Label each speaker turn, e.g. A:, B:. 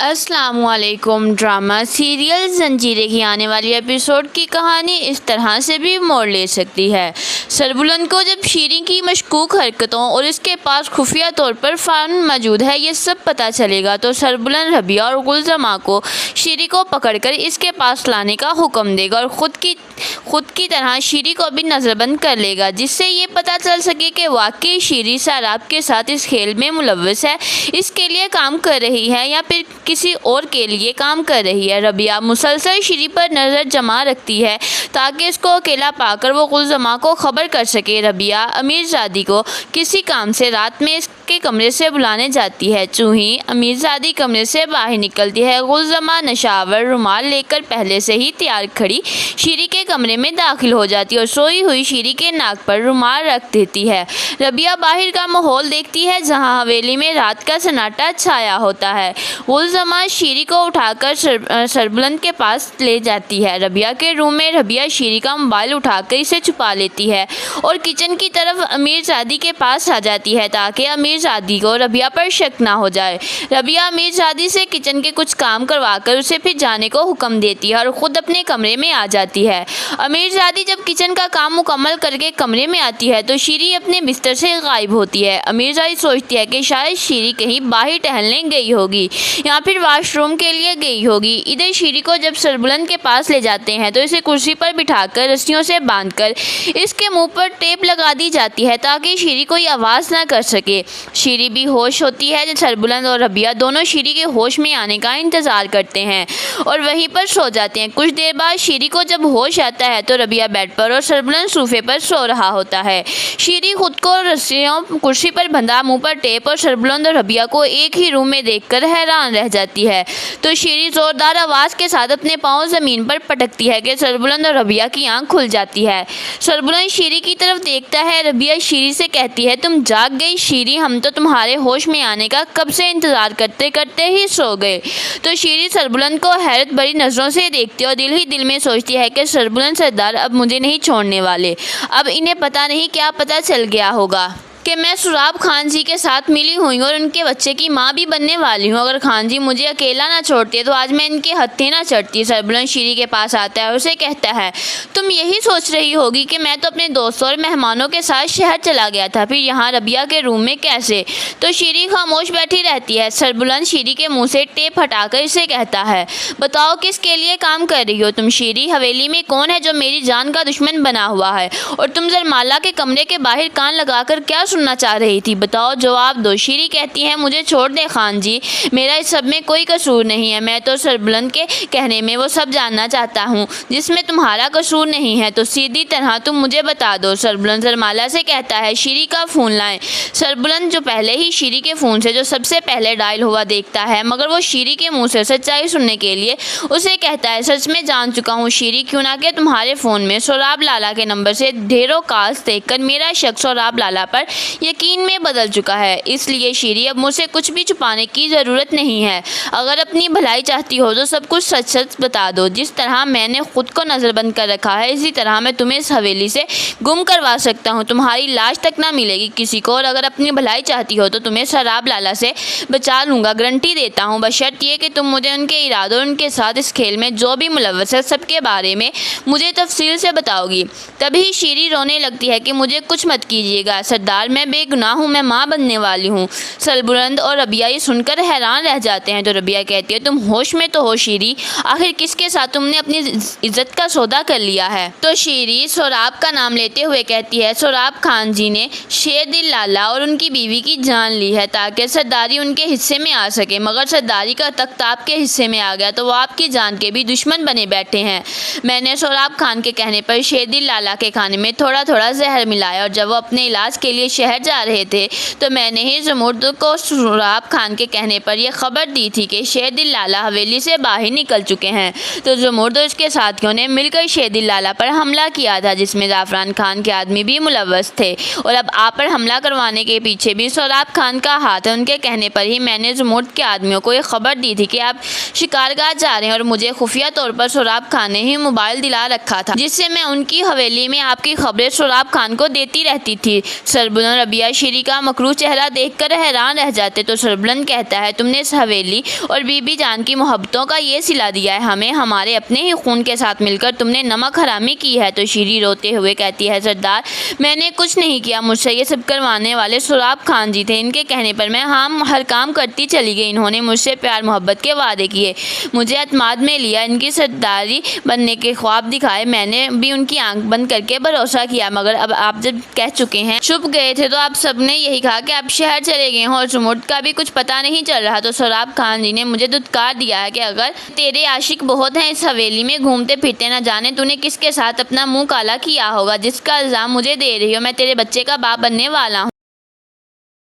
A: अस्सलामुअलैकुम। Drama serial जंजीरें की आने वाली एपिसोड की कहानी इस तरह से भी मोड़ ले सकती है। सरबुलंद को जब शीरी की मशकूक हरकतों और इसके पास खुफिया तौर पर फ़ौरन मौजूद है ये सब पता चलेगा तो सरबुलंद रबिया और गुलजमा को शीरी को पकड़कर इसके पास लाने का हुक्म देगा और ख़ुद की तरह शीरी को भी नज़रबंद कर लेगा, जिससे ये पता चल सके कि वाकई शीरी सैराब के साथ इस खेल में मुलव्वस है, इसके लिए काम कर रही है या फिर किसी और के लिए काम कर रही है। रबिया मुसलसल शीरी पर नज़र जमा रखती है ताकि इसको अकेला पाकर वो गुलजमा को खबर कर सके। रबिया अमीरजादी को किसी काम से रात में इसके कमरे से बुलाने जाती है। चूही अमीरजादी कमरे से बाहर निकलती है। गुलजमा नशावर रुमाल लेकर पहले से ही तैयार खड़ी शीरी के कमरे में दाखिल हो जाती है और सोई हुई शीरी के नाक पर रुमाल रख देती है। रबिया बाहर का माहौल देखती है जहाँ हवेली में रात का सन्नाटा छाया होता है। गुलजमा शीरी को उठाकर सरबुलंद के पास ले जाती है। रबिया के रूम में रबिया शीरी का मोबाइल उठाकर इसे छुपा लेती है और किचन की तरफ अमीरजादी के पास आ जाती है ताकि अमीरजादी को रबिया पर शक ना हो जाए। रबिया अमीरजादी से किचन के कुछ काम करवाकर उसे फिर जाने को हुक्म देती है और ख़ुद अपने कमरे में आ जाती है। अमीरजादी जब किचन का काम मुकम्मल करके कमरे में आती है तो शीरी अपने बिस्तर से गायब होती है। अमीरजादी सोचती है कि शायद शीरी कहीं बाहर टहलने गई होगी या फिर वॉशरूम के लिए गई होगी। इधर शीरी को जब सरबुलंद के पास ले जाते हैं तो इसे कुर्सी पर बिठाकर रस्सियों से बांधकर इसके मुंह पर टेप लगा दी जाती है ताकि शीरी कोई आवाज़ ना कर सके। शीरी भी होश होती है। सरबुलंद और रबिया दोनों शीरी के होश में आने का इंतज़ार करते हैं और वहीं पर सो जाते हैं। कुछ देर बाद शीरी को जब होश आता है तो रबिया बेड पर और सरबुलंद सोफे पर सो रहा होता है। शीरी खुद को रस्सियों कुर्सी पर बंधा मुंह पर टेप और सरबुलंद और रबिया को एक ही रूम में देखकर हैरान रह जाती है। तो शीरी ज़ोरदार आवाज़ के साथ अपने पाँव ज़मीन पर पटकती है कि सरबुलंद और रबिया की आंख खुल जाती है। सरबुलंद शीरी की तरफ देखता है। रबिया शीरी से कहती है, तुम जाग गई शीरी, हम तो तुम्हारे होश में आने का कब से इंतज़ार करते करते ही सो गए। तो शीरी सरबुलंद को हैरत भरी नज़रों से देखती है और दिल ही दिल में सोचती है कि सरबुलंद सरदार अब मुझे नहीं छोड़ने वाले। अब इन्हें पता नहीं क्या पता चल गया होगा कि मैं सुराब खान जी के साथ मिली हुई और उनके बच्चे की माँ भी बनने वाली हूँ। अगर खान जी मुझे अकेला ना छोड़ते तो आज मैं इनके हत्थे ना चढ़ती। सरबुलंद शीरी के पास आता है और उसे कहता है, तुम यही सोच रही होगी कि मैं तो अपने दोस्तों और मेहमानों के साथ शहर चला गया था, फिर यहाँ रबिया के रूम में कैसे? तो शीरी खामोश बैठी रहती है। सरबुलंद शीरी के मुँह से टेप हटाकर इसे कहता है, बताओ किसके लिए काम कर रही हो तुम शीरी? हवेली में कौन है जो मेरी जान का दुश्मन बना हुआ है? और तुम जरमाला के कमरे के बाहर कान लगाकर क्या सुनना चाह रही थी? बताओ, जवाब दो। शीरी कहती है, मुझे छोड़ दे खान जी, मेरा इस सब में कोई कसूर नहीं है। मैं तो सरबुलंद के कहने में वो सब जानना चाहता हूँ जिसमें तुम्हारा कसूर नहीं है, तो सीधी तरह तुम मुझे बता दो। सरबुलंद जरमाला से कहता है, शीरी का फ़ोन लाएं। सरबुलंद जो पहले ही शीरी के फ़ोन से जो सबसे पहले डायल हुआ देखता है, मगर वो शीरी के मुँह से सच्चाई सुनने के लिए उसे कहता है, सच में जान चुका हूँ शीरी, क्यों ना कि तुम्हारे फ़ोन में सोराब लाला के नंबर से ढेरों कॉल्स देखकर मेरा शक सोराब लाला पर यकीन में बदल चुका है। इसलिए शीरी अब मुझसे कुछ भी छुपाने की ज़रूरत नहीं है। अगर अपनी भलाई चाहती हो तो सब कुछ सच सच बता दो। जिस तरह मैंने खुद को नज़रबंद कर रखा है इसी तरह मैं तुम्हें इस हवेली से गुम करवा सकता हूँ। तुम्हारी लाश तक ना मिलेगी किसी को, और अगर अपनी भलाई चाहती हो तो तुम्हें शराब लाला से बचा लूँगा, गारंटी देता हूँ, बशर्त ये कि तुम मुझे उनके इरादों उनके साथ इस खेल में जो भी मुलव्वस है सबके बारे में मुझे तफसील से बताओगी। तभी शीरी रोने लगती है कि मुझे कुछ मत कीजिएगा सरदार, मैं बेगुनाह हूँ, मैं माँ बनने वाली हूँ। सरबुलंद और रबिया ये सुनकर हैरान रह जाते हैं। तो रबिया कहती है, तुम होश में तो हो शीरी, आखिर किसके साथ तुमने अपनी इज्जत का सौदा कर लिया है? तो शीरी सोराब का नाम लेते हुए कहती है, सोराब खान जी ने शेर दिल लाला और उनकी बीवी की जान ली है ताकि सरदारी उनके हिस्से में आ सके, मगर सरदारी का तख्त आपके हिस्से में आ गया तो वो आपकी जान के भी दुश्मन बने बैठे हैं। मैंने सोराब खान के कहने पर शेर दिल लाला के खाने में थोड़ा थोड़ा जहर मिलाया और जब वो अपने इलाज के लिए शहर जा रहे थे तो मैंने ही जमुर्द को सोराब खान के कहने पर यह खबर दी थी कि शेरदिल लाला हवेली से बाहर निकल चुके हैं। तो जमुर्द और उसके साथियों ने मिलकर शेरदिल लाला पर हमला किया था जिसमें जाफरान खान के आदमी भी मुलव्वस थे, और अब आप पर हमला करवाने के पीछे भी सोराब खान का हाथ है। उनके कहने पर ही मैंने जमुर्द के आदमियों को यह खबर दी थी कि आप शिकारगाह जा रहे हैं, और मुझे खुफिया तौर पर सोराब खान ने ही मोबाइल दिला रखा था जिससे मैं उनकी हवेली में आपकी खबरें सोराब खान को देती रहती थी। सरबुलंद रबिया शीरी का मकरूह चेहरा देखकर हैरान रह जाते तो सरबुलंद कहता है, तुमने इस हवेली और बीबी जान की मोहब्बतों का ये सिला दिया है हमें, हमारे अपने ही खून के साथ मिलकर तुमने नमक हरामी की है। तो शीरी रोते हुए कहती है, सरदार मैंने कुछ नहीं किया, मुझसे ये सब करवाने वाले सुराब खान जी थे, इनके कहने पर मैं हर काम करती चली गई। इन्होंने मुझसे प्यार मोहब्बत के वादे किए, मुझे एतमाद में लिया, इनकी सरदारी बनने के ख्वाब दिखाए, मैंने भी उनकी आंख बंद करके भरोसा किया, मगर अब आप जब कह चुके हैं, छुप गए थे तो आप सबने यही कहा कि आप शहर चले गए हो और सुमुट का भी कुछ पता नहीं चल रहा। तो सुराब खान जी ने मुझे दुत्कार दिया है कि अगर तेरे आशिक बहुत हैं इस हवेली में घूमते फिरते, न जाने तूने किसके साथ अपना मुंह काला किया होगा, जिसका इल्जाम मुझे दे रही हो, मैं तेरे बच्चे का बाप बनने वाला हूँ।